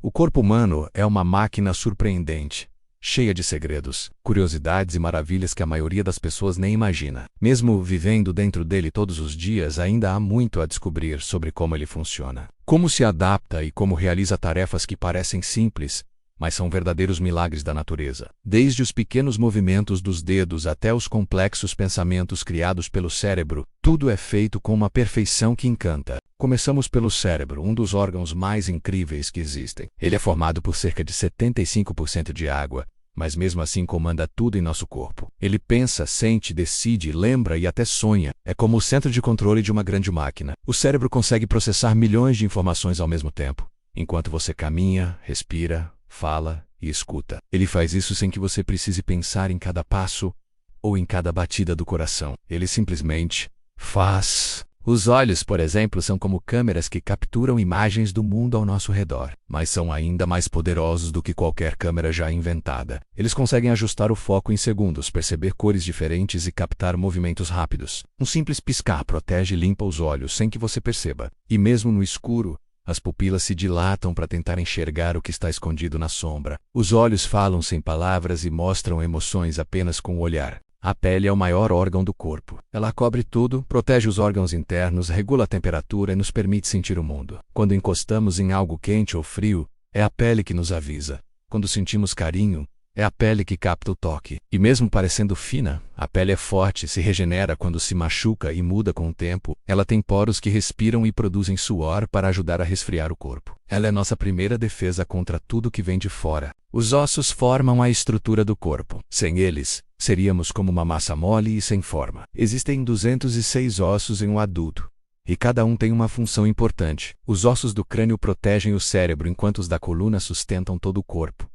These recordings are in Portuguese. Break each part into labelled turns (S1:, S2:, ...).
S1: O corpo humano é uma máquina surpreendente, cheia de segredos, curiosidades e maravilhas que a maioria das pessoas nem imagina. Mesmo vivendo dentro dele todos os dias, ainda há muito a descobrir sobre como ele funciona. Como se adapta e como realiza tarefas que parecem simples, mas são verdadeiros milagres da natureza. Desde os pequenos movimentos dos dedos até os complexos pensamentos criados pelo cérebro, tudo é feito com uma perfeição que encanta. Começamos pelo cérebro, um dos órgãos mais incríveis que existem. Ele é formado por cerca de 75% de água, mas mesmo assim comanda tudo em nosso corpo. Ele pensa, sente, decide, lembra e até sonha. É como o centro de controle de uma grande máquina. O cérebro consegue processar milhões de informações ao mesmo tempo, enquanto você caminha, respira, fala e escuta. Ele faz isso sem que você precise pensar em cada passo ou em cada batida do coração. Ele simplesmente faz. Os olhos, por exemplo, são como câmeras que capturam imagens do mundo ao nosso redor, mas são ainda mais poderosos do que qualquer câmera já inventada. Eles conseguem ajustar o foco em segundos, perceber cores diferentes e captar movimentos rápidos. Um simples piscar protege e limpa os olhos sem que você perceba. E mesmo no escuro, as pupilas se dilatam para tentar enxergar o que está escondido na sombra. Os olhos falam sem palavras e mostram emoções apenas com o olhar. A pele é o maior órgão do corpo. Ela cobre tudo, protege os órgãos internos, regula a temperatura e nos permite sentir o mundo. Quando encostamos em algo quente ou frio, é a pele que nos avisa. Quando sentimos carinho, é a pele que capta o toque. E mesmo parecendo fina, a pele é forte, se regenera quando se machuca e muda com o tempo. Ela tem poros que respiram e produzem suor para ajudar a resfriar o corpo. Ela é nossa primeira defesa contra tudo que vem de fora. Os ossos formam a estrutura do corpo. Sem eles, seríamos como uma massa mole e sem forma. Existem 206 ossos em um adulto, e cada um tem uma função importante. Os ossos do crânio protegem o cérebro, enquanto os da coluna sustentam todo o corpo.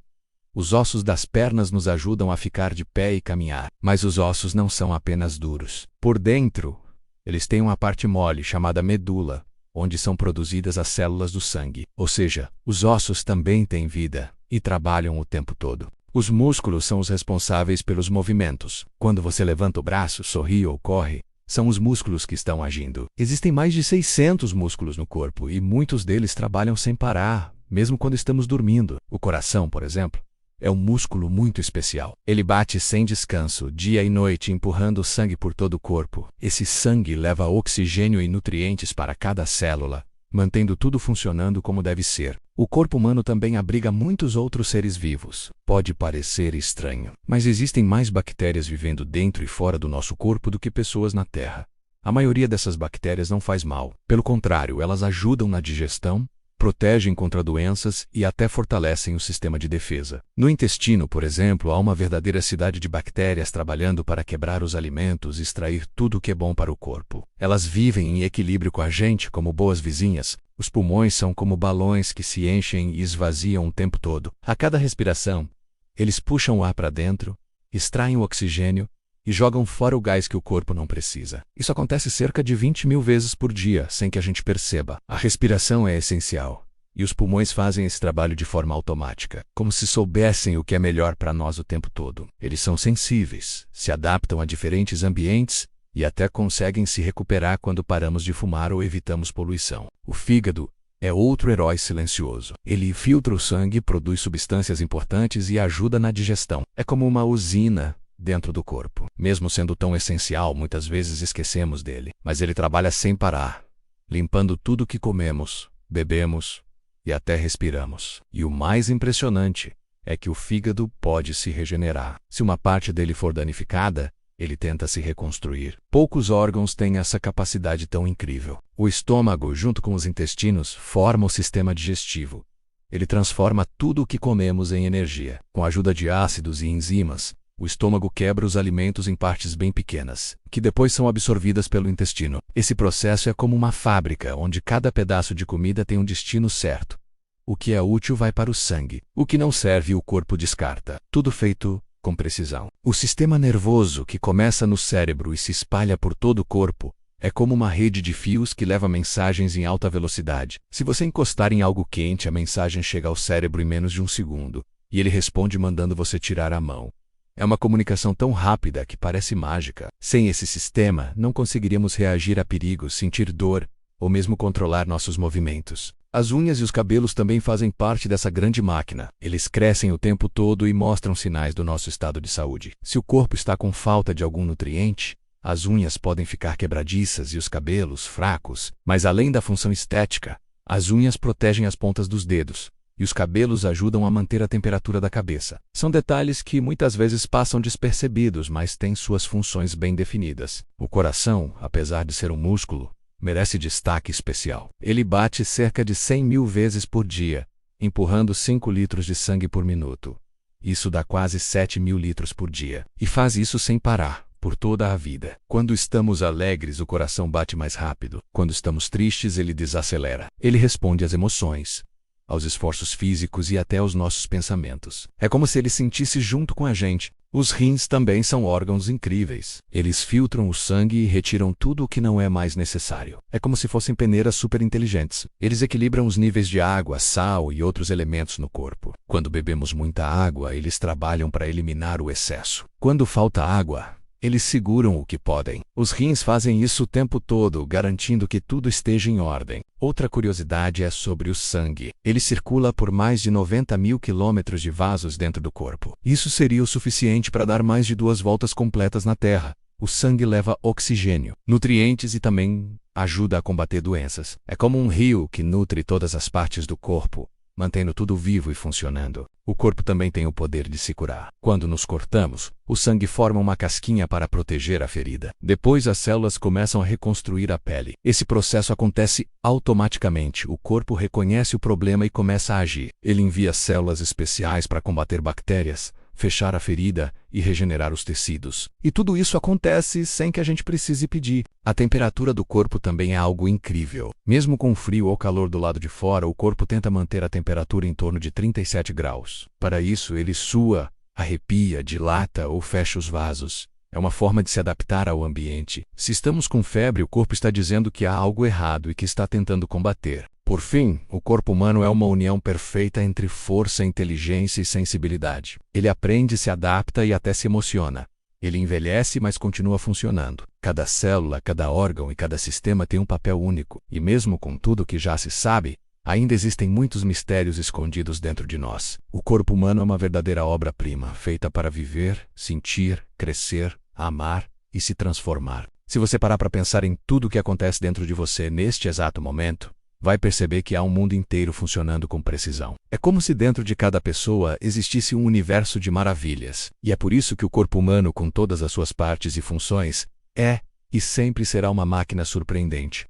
S1: Os ossos das pernas nos ajudam a ficar de pé e caminhar. Mas os ossos não são apenas duros. Por dentro, eles têm uma parte mole chamada medula, onde são produzidas as células do sangue. Ou seja, os ossos também têm vida e trabalham o tempo todo. Os músculos são os responsáveis pelos movimentos. Quando você levanta o braço, sorri ou corre, são os músculos que estão agindo. Existem mais de 600 músculos no corpo e muitos deles trabalham sem parar, mesmo quando estamos dormindo. O coração, por exemplo, é um músculo muito especial. Ele bate sem descanso, dia e noite, empurrando o sangue por todo o corpo. Esse sangue leva oxigênio e nutrientes para cada célula, mantendo tudo funcionando como deve ser. O corpo humano também abriga muitos outros seres vivos. Pode parecer estranho, mas existem mais bactérias vivendo dentro e fora do nosso corpo do que pessoas na Terra. A maioria dessas bactérias não faz mal. Pelo contrário, elas ajudam na digestão, protegem contra doenças e até fortalecem o sistema de defesa. No intestino, por exemplo, há uma verdadeira cidade de bactérias trabalhando para quebrar os alimentos e extrair tudo o que é bom para o corpo. Elas vivem em equilíbrio com a gente como boas vizinhas. Os pulmões são como balões que se enchem e esvaziam o tempo todo. A cada respiração, eles puxam o ar para dentro, extraem o oxigênio e jogam fora o gás que o corpo não precisa. Isso acontece cerca de 20.000 vezes por dia, sem que a gente perceba. A respiração é essencial, e os pulmões fazem esse trabalho de forma automática, como se soubessem o que é melhor para nós o tempo todo. Eles são sensíveis, se adaptam a diferentes ambientes e até conseguem se recuperar quando paramos de fumar ou evitamos poluição. O fígado é outro herói silencioso. Ele filtra o sangue, produz substâncias importantes e ajuda na digestão. É como uma usina dentro do corpo. Mesmo sendo tão essencial, muitas vezes esquecemos dele. Mas ele trabalha sem parar, limpando tudo que comemos, bebemos e até respiramos. E o mais impressionante é que o fígado pode se regenerar. Se uma parte dele for danificada, ele tenta se reconstruir. Poucos órgãos têm essa capacidade tão incrível. O estômago, junto com os intestinos, forma o sistema digestivo. Ele transforma tudo o que comemos em energia. Com a ajuda de ácidos e enzimas, o estômago quebra os alimentos em partes bem pequenas, que depois são absorvidas pelo intestino. Esse processo é como uma fábrica, onde cada pedaço de comida tem um destino certo. O que é útil vai para o sangue. O que não serve, o corpo descarta. Tudo feito com precisão. O sistema nervoso, que começa no cérebro e se espalha por todo o corpo, é como uma rede de fios que leva mensagens em alta velocidade. Se você encostar em algo quente, a mensagem chega ao cérebro em menos de um segundo, e ele responde mandando você tirar a mão. É uma comunicação tão rápida que parece mágica. Sem esse sistema, não conseguiríamos reagir a perigos, sentir dor ou mesmo controlar nossos movimentos. As unhas e os cabelos também fazem parte dessa grande máquina. Eles crescem o tempo todo e mostram sinais do nosso estado de saúde. Se o corpo está com falta de algum nutriente, as unhas podem ficar quebradiças e os cabelos fracos. Mas além da função estética, as unhas protegem as pontas dos dedos e os cabelos ajudam a manter a temperatura da cabeça. São detalhes que muitas vezes passam despercebidos, mas têm suas funções bem definidas. O coração, apesar de ser um músculo, merece destaque especial. Ele bate cerca de 100.000 vezes por dia, empurrando 5 litros de sangue por minuto. Isso dá quase 7.000 litros por dia. E faz isso sem parar, por toda a vida. Quando estamos alegres, o coração bate mais rápido. Quando estamos tristes, ele desacelera. Ele responde às emoções, aos esforços físicos e até aos nossos pensamentos. É como se ele sentisse junto com a gente. Os rins também são órgãos incríveis. Eles filtram o sangue e retiram tudo o que não é mais necessário. É como se fossem peneiras superinteligentes. Eles equilibram os níveis de água, sal e outros elementos no corpo. Quando bebemos muita água, eles trabalham para eliminar o excesso. Quando falta água, eles seguram o que podem. Os rins fazem isso o tempo todo, garantindo que tudo esteja em ordem. Outra curiosidade é sobre o sangue. Ele circula por mais de 90.000 quilômetros de vasos dentro do corpo. Isso seria o suficiente para dar mais de 2 voltas completas na Terra. O sangue leva oxigênio, nutrientes e também ajuda a combater doenças. É como um rio que nutre todas as partes do corpo, mantendo tudo vivo e funcionando. O corpo também tem o poder de se curar. Quando nos cortamos, o sangue forma uma casquinha para proteger a ferida. Depois as células começam a reconstruir a pele. Esse processo acontece automaticamente. O corpo reconhece o problema e começa a agir. Ele envia células especiais para combater bactérias, fechar a ferida e regenerar os tecidos. E tudo isso acontece sem que a gente precise pedir. A temperatura do corpo também é algo incrível. Mesmo com frio ou calor do lado de fora, o corpo tenta manter a temperatura em torno de 37 graus. Para isso, ele sua, arrepia, dilata ou fecha os vasos. É uma forma de se adaptar ao ambiente. Se estamos com febre, o corpo está dizendo que há algo errado e que está tentando combater. Por fim, o corpo humano é uma união perfeita entre força, inteligência e sensibilidade. Ele aprende, se adapta e até se emociona. Ele envelhece, mas continua funcionando. Cada célula, cada órgão e cada sistema tem um papel único. E mesmo com tudo que já se sabe, ainda existem muitos mistérios escondidos dentro de nós. O corpo humano é uma verdadeira obra-prima, feita para viver, sentir, crescer, amar e se transformar. Se você parar para pensar em tudo o que acontece dentro de você neste exato momento, vai perceber que há um mundo inteiro funcionando com precisão. É como se dentro de cada pessoa existisse um universo de maravilhas. E é por isso que o corpo humano, com todas as suas partes e funções, é e sempre será uma máquina surpreendente.